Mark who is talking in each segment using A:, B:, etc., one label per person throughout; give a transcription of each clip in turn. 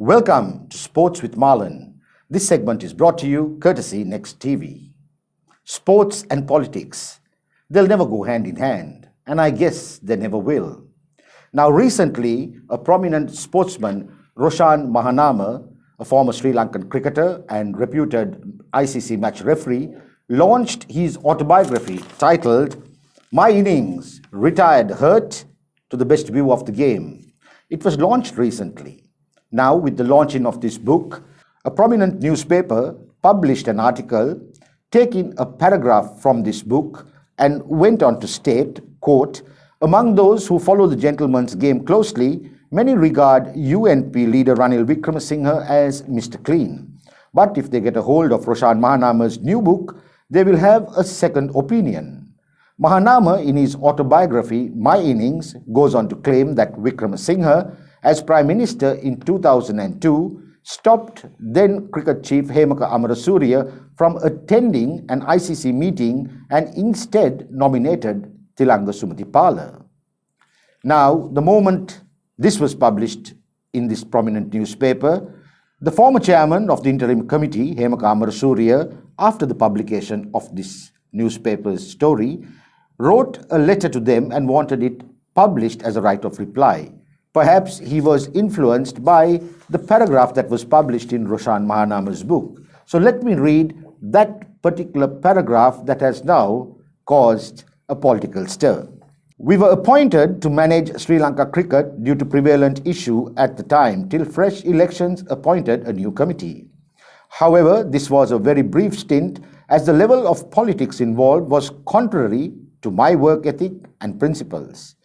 A: Welcome to Sports with Marlon. This segment is brought to you courtesy Next TV. Sports and politics, they'll never go hand in hand, and I guess they never will. Now recently, a prominent sportsman, Roshan Mahanama, a former Sri Lankan cricketer and reputed ICC match referee, launched his autobiography titled My Innings, Retired Hurt to the Best View of the Game. It was launched recently. Now, with the launching of this book, a prominent newspaper published an article taking a paragraph from this book and went on to state, quote, among those who follow the gentleman's game closely, many regard UNP leader Ranil Wickremesinghe as Mr. Clean. But if they get a hold of Roshan Mahanama's new book, they will have a second opinion. Mahanama, in his autobiography, My Innings, goes on to claim that Wickremesinghe, as Prime Minister in 2002, stopped then cricket chief Hemaka Amarasuriya from attending an ICC meeting and instead nominated Thilanga Sumathipala. Now, the moment this was published in this prominent newspaper, the former chairman of the interim committee, Hemaka Amarasuriya, after the publication of this newspaper's story, wrote a letter to them and wanted it published as a right of reply. Perhaps he was influenced by the paragraph that was published in Roshan Mahanama's book. So let me read that particular paragraph that has now caused a political stir. We were appointed to manage Sri Lanka cricket due to prevalent issue at the time till fresh elections appointed a new committee. However, this was a very brief stint as the level of politics involved was contrary to my work ethic and principles.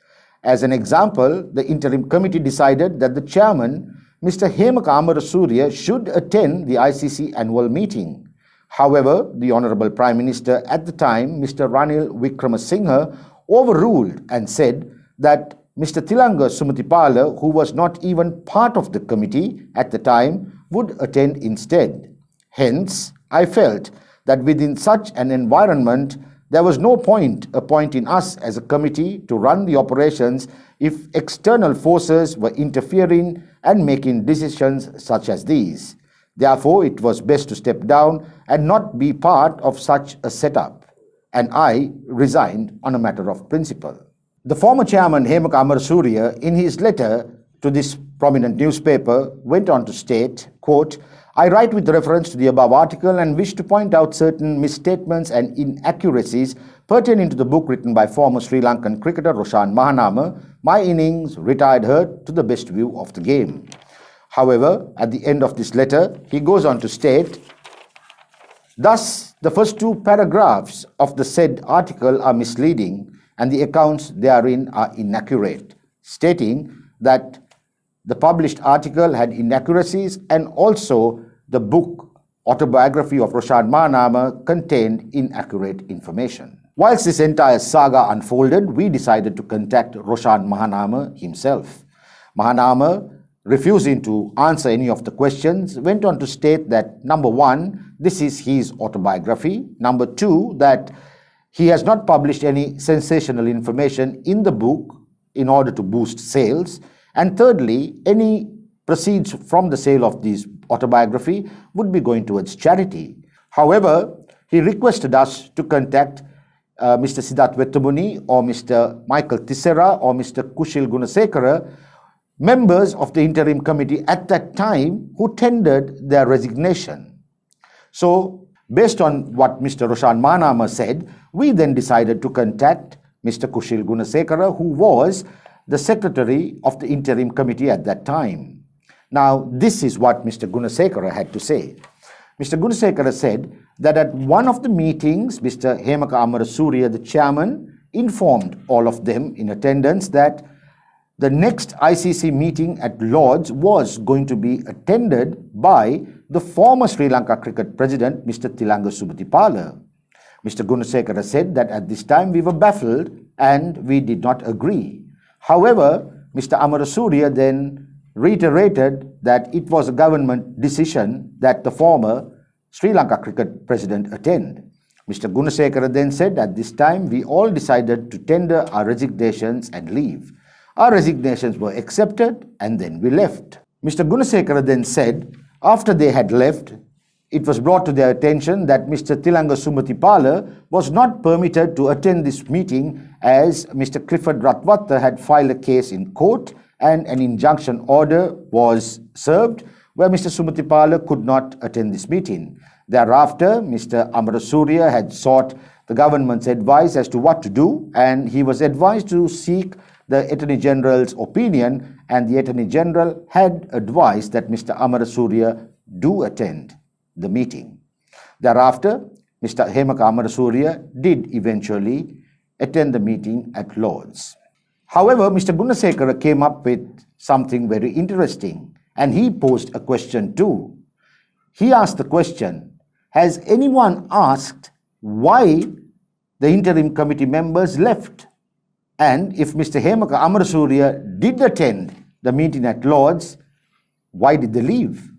A: As an example, the interim committee decided that the chairman, Mr. Hemaka Amarasuriya, should attend the ICC annual meeting. However, the Honourable Prime Minister at the time, Mr. Ranil Wickremesinghe, overruled and said that Mr. Thilanga Sumathipala, who was not even part of the committee at the time, would attend instead. Hence, I felt that within such an environment, there was no point appointing us as a committee to run the operations if external forces were interfering and making decisions such as these. Therefore, it was best to step down and not be part of such a setup, and I resigned on a matter of principle. The former chairman, Hemaka Amarasuriya, in his letter to this prominent newspaper, went on to state, quote, I write with reference to the above article and wish to point out certain misstatements and inaccuracies pertaining to the book written by former Sri Lankan cricketer Roshan Mahanama, My Innings, Retired Hurt to the Best View of the Game. However, at the end of this letter, he goes on to state, thus, the first two paragraphs of the said article are misleading and the accounts therein are inaccurate, stating that the published article had inaccuracies and also the book, Autobiography of Roshan Mahanama, contained inaccurate information. Whilst this entire saga unfolded, we decided to contact Roshan Mahanama himself. Mahanama, refusing to answer any of the questions, went on to state that, number one, this is his autobiography. Number two, that he has not published any sensational information in the book in order to boost sales. And thirdly, any proceeds from the sale of this autobiography would be going towards charity. However, he requested us to contact Mr. Siddharth Vettamuni or Mr. Michael Tissera or Mr. Kushil Gunasekara, members of the interim committee at that time who tendered their resignation. So, based on what Mr. Roshan Mahanama said, we then decided to contact Mr. Kushil Gunasekara, who was the secretary of the interim committee at that time. Now, this is what Mr. Gunasekara had to say. Mr. Gunasekara said that at one of the meetings, Mr. Hemaka Amarasuriya, the chairman, informed all of them in attendance that the next ICC meeting at Lord's was going to be attended by the former Sri Lanka cricket president, Mr. Thilanga Sumathipala. Mr. Gunasekara said that at this time we were baffled and we did not agree. However, Mr. Amarasuriya then reiterated that it was a government decision that the former Sri Lanka cricket president attend. Mr. Gunasekara then said, at this time we all decided to tender our resignations and leave. Our resignations were accepted and then we left. Mr. Gunasekara then said, after they had left, it was brought to their attention that Mr. Tilanga Sumatipala was not permitted to attend this meeting as Mr. Clifford Ratwatta had filed a case in court and an injunction order was served where Mr. Sumatipala could not attend this meeting. Thereafter, Mr. Amarasuriya had sought the government's advice as to what to do, and he was advised to seek the Attorney General's opinion, and the Attorney General had advised that Mr. Amarasuriya do attend the meeting. Thereafter, Mr. Hemaka Amarasuriya did eventually attend the meeting at Lord's. However, Mr. Gunasekara came up with something very interesting, and he posed a question too. He asked the question, has anyone asked why the interim committee members left? And if Mr. Hemaka Amarasuriya did attend the meeting at Lord's, why did they leave?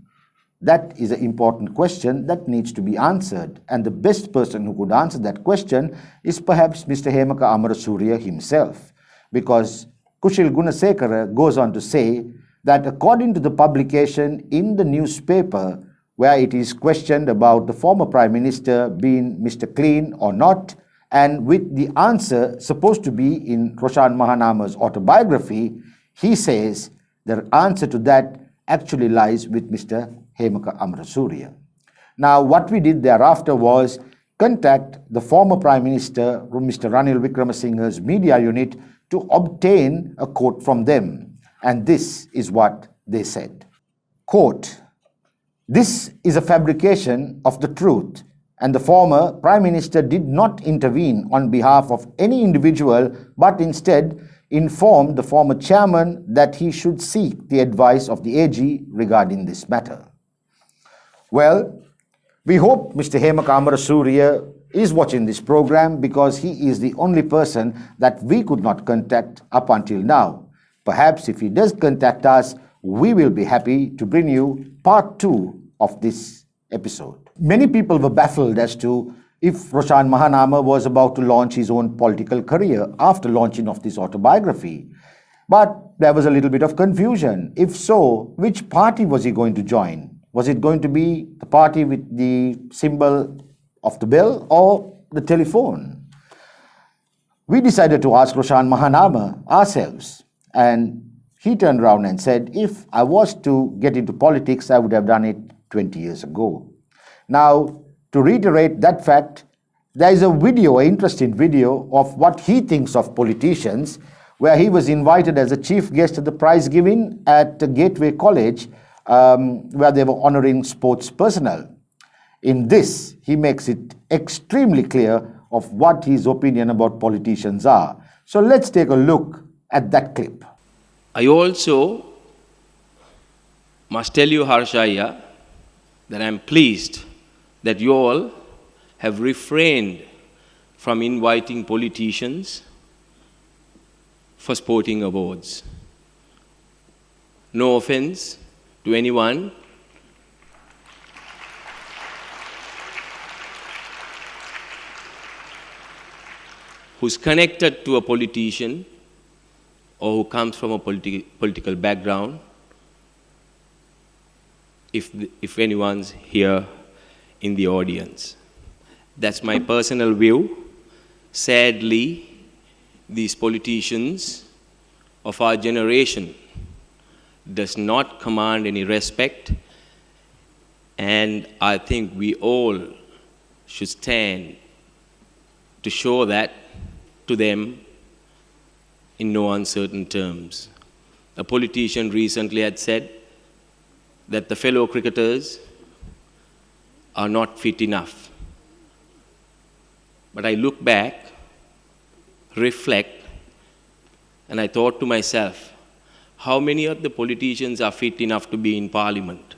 A: That is an important question that needs to be answered. And the best person who could answer that question is perhaps Mr. Hemaka Amarasuriya himself. Because Kushil Gunasekara goes on to say that according to the publication in the newspaper, where it is questioned about the former Prime Minister being Mr. Clean or not, and with the answer supposed to be in Roshan Mahanama's autobiography, he says the answer to that actually lies with Mr. Hemaka Amarasuriya. Now, what we did thereafter was contact the former Prime Minister, Mr. Ranil Wickramasinghe's media unit, to obtain a quote from them. And this is what they said. Quote, "This is a fabrication of the truth, and the former Prime Minister did not intervene on behalf of any individual, but instead informed the former chairman that he should seek the advice of the AG regarding this matter." Well, we hope Mr. Hemaka Amarasuriya is watching this program, because he is the only person that we could not contact up until now. Perhaps if he does contact us, we will be happy to bring you part 2 of this episode. Many people were baffled as to if Roshan Mahanama was about to launch his own political career after launching of this autobiography. But there was a little bit of confusion. If so, which party was he going to join? Was it going to be the party with the symbol of the bell or the telephone? We decided to ask Roshan Mahanama ourselves, and he turned around and said, if I was to get into politics, I would have done it 20 years ago. Now, to reiterate that fact, there is a video, an interesting video of what he thinks of politicians, where he was invited as a chief guest at the prize giving at Gateway College, where they were honoring sports personnel. In this, he makes it extremely clear of what his opinion about politicians are. So let's take a look at that clip.
B: I also must tell you, Harshaya, that I am pleased that you all have refrained from inviting politicians for sporting awards. No offense to anyone, who's connected to a politician or who comes from a political background, if anyone's here in the audience. That's my personal view. Sadly, these politicians of our generation does not command any respect, and I think we all should stand to show that to them in no uncertain terms. A politician recently had said that the fellow cricketers are not fit enough. But I look back, reflect, and I thought to myself, how many of the politicians are fit enough to be in parliament?